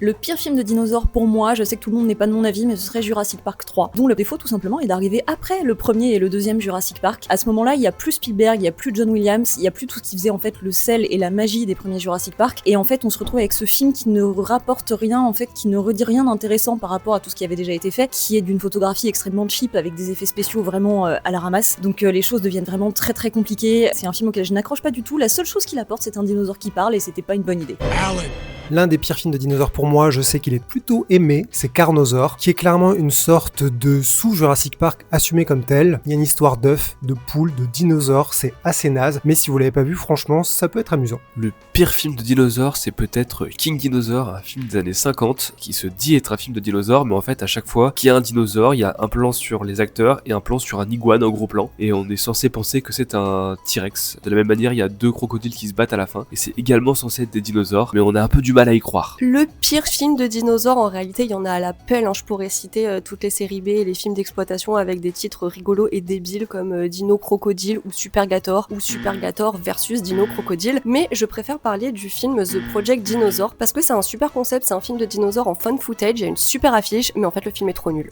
Le pire film de dinosaures pour moi, je sais que tout le monde n'est pas de mon avis, mais ce serait Jurassic Park 3, dont le défaut tout simplement est d'arriver après le premier et le deuxième Jurassic Park. À ce moment-là, il y a plus Spielberg, il y a plus John Williams, il y a plus tout ce qui faisait en fait le sel et la magie des premiers Jurassic Park, et en fait on se retrouve avec ce film qui ne rapporte rien, en fait, qui ne redit rien d'intéressant par rapport à tout ce qui avait déjà été fait, qui est d'une photographie extrêmement cheap avec des effets spéciaux vraiment à la ramasse. Donc les choses deviennent vraiment très très compliquées. C'est un film auquel je n'accroche pas du tout. La seule chose qu'il apporte, c'est un dinosaure qui parle, et c'était pas une bonne idée. L'un des pires films de dinosaures pour moi, je sais qu'il est plutôt aimé, c'est Carnosaur, qui est clairement une sorte de sous-Jurassic Park assumé comme tel. Il y a une histoire d'œufs, de poules, de dinosaures, c'est assez naze, mais si vous l'avez pas vu, franchement, ça peut être amusant. Le pire film de dinosaures, c'est peut-être King Dinosaur, un film des années 50, qui se dit être un film de dinosaures, mais en fait, à chaque fois qu'il y a un dinosaure, il y a un plan sur les acteurs et un plan sur un iguane en gros plan, et on est censé penser que c'est un T-Rex. De la même manière, il y a deux crocodiles qui se battent à la fin, et c'est également censé être des dinosaures, mais on a un peu du mal à y croire. Le pire film de dinosaures, en réalité, il y en a à la pelle. Je pourrais citer toutes les séries B et les films d'exploitation avec des titres rigolos et débiles comme Dino Crocodile ou Supergator versus Dino Crocodile. Mais je préfère parler du film The Project Dinosaur parce que c'est un super concept, c'est un film de dinosaures en fan footage, il y a une super affiche, mais en fait le film est trop nul.